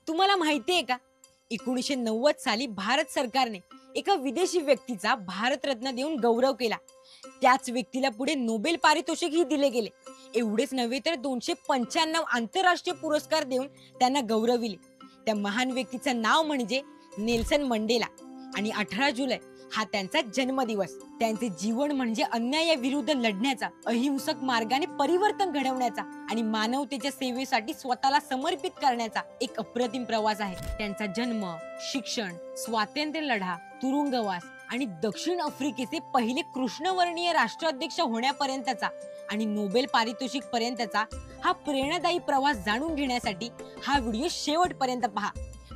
तुम्हाला माहितीये का 1990 साली भारत सरकारने एका विदेशी व्यक्तीचा भारतरत्न देऊन गौरव केला. त्याच व्यक्तीला पुढे नोबेल पारितोषिकही दिले गेले. एवढेच नव्हे तर 295 आंतरराष्ट्रीय पुरस्कार देऊन त्यांना गौरविले. त्या महान व्यक्तीचं नाव म्हणजे नेल्सन मंडेला आणि 18 जुलै हा त्यांचा जन्मदिवस. त्यांचे जीवन म्हणजे अन्यायाविरुद्ध लढण्याचा, अहिंसक मार्गाने परिवर्तन घडवण्याचा आणि मानवतेच्या सेवेसाठी स्वतःला समर्पित करण्याचा एक अप्रतिम प्रवास आहे. त्यांचा जन्म, शिक्षण, स्वातंत्र्य लढा, तुरुंगवास आणि दक्षिण आफ्रिकेचे पहिले कृष्णवर्णीय राष्ट्राध्यक्ष होण्यापर्यंतचा आणि नोबेल पारितोषिक पर्यंतचा हा प्रेरणादायी प्रवास जाणून घेण्यासाठी हा व्हिडिओ शेवटपर्यंत पहा.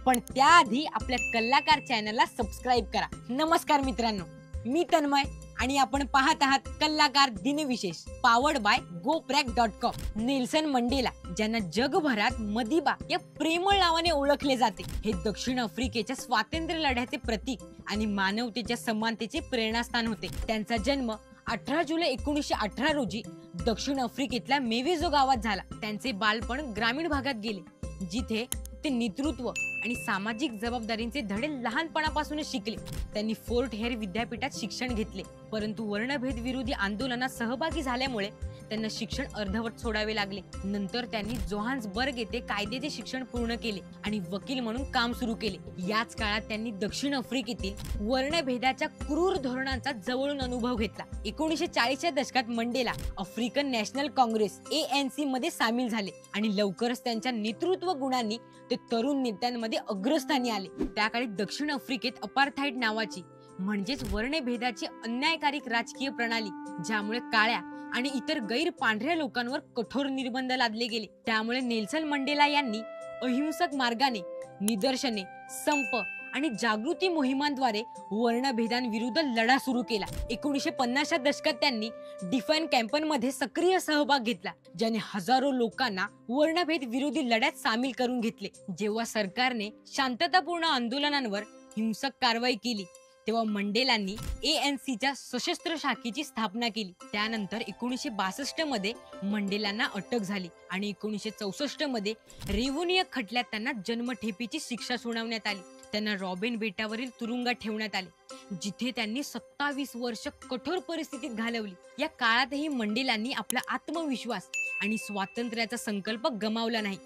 पण त्याआधी आपल्या कलाकार चॅनलला सबस्क्राइब करा. नमस्कार मित्रांनो, मी तन्मय आणि आपण पाहत आहात कलाकार दिनविशेष पावर्ड बाय GoPrac.com. नेल्सन मंडेला, ज्यांना जगभरात मदिबा या प्रेमळ नावाने ओळखले जाते, हे दक्षिण आफ्रिकेच्या स्वातंत्र्य लढ्याचे प्रतीक आणि मानवतेच्या समानतेचे प्रेरणास्थान होते. त्यांचा जन्म 18 जुलै 1918 रोजी दक्षिण आफ्रिकेतल्या मेवेझो गावात झाला. त्यांचे बालपण ग्रामीण भागात गेले, जिथे ते नेतृत्व आणि सामाजिक जबाबदारीचे धडे लहानपणापासूनच शिकले. त्यांनी फोर्ट हेर विद्यापीठात शिक्षण घेतले, परंतु वर्णभेद विरोधी आंदोलनात सहभागी झाल्यामुळे त्यांना शिक्षण अर्धवट सोडावे लागले. नंतर त्यांनी जोहान्सबर्ग येथे कायद्याचे शिक्षण पूर्ण केले आणि वकील म्हणून काम सुरू केले. याच काळात त्यांनी दक्षिण आफ्रिकेतील वर्णभेदाच्या क्रूर धोरणांचा जवळून अनुभव घेतला. 1940च्या दशकात मंडेला आफ्रिकन नॅशनल काँग्रेस ANC मध्ये सामील झाले आणि लवकरच त्यांच्या नेतृत्व गुणांनी ते तरुण नेत्यांमध्ये अग्रस्थानी आले. त्याकाळी दक्षिण आफ्रिकेत अपार्थाईड नावाची म्हणजेच वर्णभेदाची अन्यायकारी राजकीय प्रणाली, ज्यामुळे काळ्या आणि इतर गैर पांढऱ्या लोकांवर कठोर निर्बंध लादले गेले. त्यामुळे नेल्सन मंडेला यांनी अहिंसक मार्गाने निदर्शने, संप आणि जागृती मोहिमांद्वारे वर्णभेदांविरुद्ध लढा सुरू केला. 1950च्या दशकात त्यांनी डिफाईन कॅम्पेनमध्ये सक्रिय सहभाग घेतला, ज्याने हजारो लोकांना वर्णभेद विरोधी लढ्यात सामील करून घेतले. जेव्हा सरकारने शांततापूर्ण आंदोलनांवर हिंसक कारवाई केली, तेव्हा मंडेलांनी ANCच्या सशस्त्र शाखेची स्थापना केली. त्यानंतर 1962 मध्ये मंडेलांना अटक झाली आणि 1964 मध्ये रेव्होनिया खटल्यात त्यांना जन्मठेपेची शिक्षा सुनावण्यात आली. त्यांना रॉबिन बेटावरील तुरुंगात ठेवण्यात आले, जिथे त्यांनी 27 वर्ष कठोर परिस्थितीत घालवली. या काळातही मंडेलांनी आपला आत्मविश्वास आणि स्वातंत्र्याचा संकल्प गमावला नाही.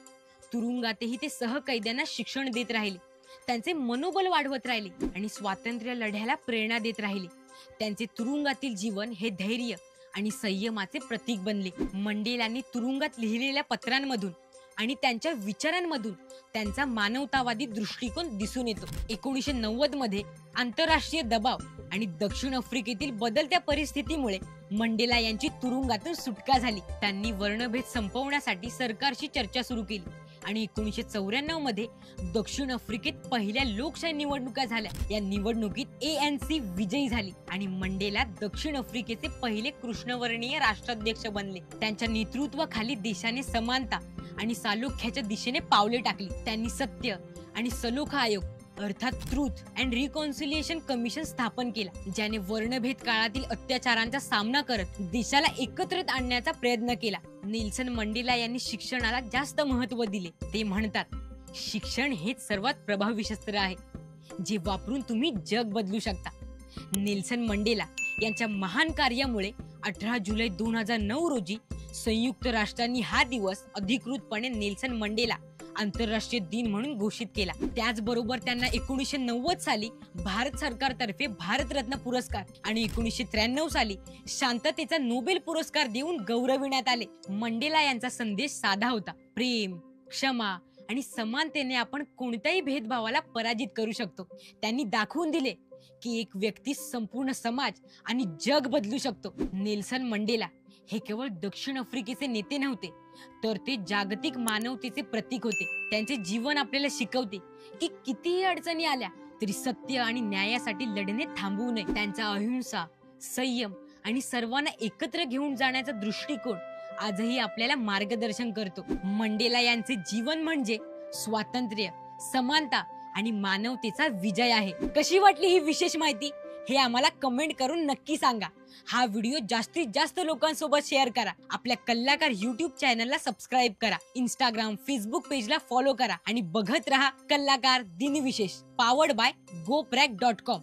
तुरुंगातही ते सहकैद्यांना शिक्षण देत राहिले, त्यांचे मनोबल वाढवत राहिले आणि स्वातंत्र्य लढ्याला प्रेरणा देत राहिले. त्यांचे तुरुंगातील जीवन हे धैर्य आणि संयमाचे प्रतीक बनले. मंडेलांनी तुरुंगात लिहिलेल्या पत्रांमधून आणि त्यांच्या विचारांमधून त्यांचा मानवतावादी दृष्टिकोन दिसून येतो. 1990 मध्ये आंतरराष्ट्रीय दबाव आणि दक्षिण आफ्रिकेतील बदलत्या परिस्थितीमुळे मंडेला यांची तुरुंगातून सुटका झाली. त्यांनी वर्णभेद संपवण्यासाठी सरकारशी चर्चा सुरू केली आणि 1994 मध्ये दक्षिण आफ्रिकेत पहिल्या लोकशाही निवडणुका झाल्या. या निवडणुकीत ANC विजयी झाली आणि मंडेला दक्षिण आफ्रिकेचे पहिले कृष्णवर्णीय राष्ट्राध्यक्ष बनले. त्यांच्या नेतृत्वाखाली देशाने समानता आणि सालोख्याच्या दिशेने पावले टाकली. त्यांनी सत्य आणि सलोखा आयोग अर्थात ट्रूथ अँड रिकॉन्सिलिएशन कमिशन स्थापन केला, ज्याने वर्णभेद काळातील अत्याचारांचा सामना करत देशाला एकत्रित आणण्याचा प्रयत्न केला. नेल्सन मंडेला यांनी शिक्षणाला जास्त महत्त्व दिले. ते म्हणतात, शिक्षण हेच सर्वात प्रभावी शस्त्र आहे, जे वापरून तुम्ही जग बदलू शकता. नेल्सन मंडेला यांच्या महान कार्यामुळे 18 जुलै 2009 रोजी संयुक्त राष्ट्रांनी हा दिवस अधिकृतपणे नेल्सन मंडेला आंतरराष्ट्रीय दिन म्हणून घोषित केला. त्याचबरोबर त्यांना 1990 साली भारत सरकारतर्फे भारतरत्न पुरस्कार आणि 1993 साली शांततेचा नोबेल पुरस्कार देऊन गौरविण्यात आले. मंडेला यांचा संदेश साधा होता: प्रेम, क्षमा आणि समानतेने आपण कोणत्याही भेदभावाला पराजित करू शकतो. त्यांनी दाखवून दिले की एक व्यक्ती संपूर्ण समाज आणि जग बदलू शकतो. नेल्सन मंडेला हे केवळ दक्षिण आफ्रिकेचे नेते नव्हते, तर ते जागतिक मानवतेचे प्रतीक होते. त्यांचे जीवन आपल्याला शिकवते की कितीही अडचणी आल्या तरी सत्य आणि न्यायासाठी लढणे थांबवू नये. त्यांचा अहिंसा, संयम आणि सर्वांना एकत्र घेऊन जाण्याचा दृष्टिकोन आजही आपल्याला मार्गदर्शन करतो. मंडेला यांचे जीवन म्हणजे स्वातंत्र्य, समानता आणि मानवतेचा विजय आहे. कशी वाटली ही विशेष माहिती? हे आम्हाला कमेंट करून नक्की सांगा. हा व्हिडिओ जास्तीत जास्त लोकांसोबत शेअर करा. आपल्या कल्लाकार YouTube चॅनलला सबस्क्राईब करा. Instagram, Facebook पेजला फॉलो करा आणि बघत रहा कल्लाकार दिनविशेष, पॉवर्ड बाय goprag.com.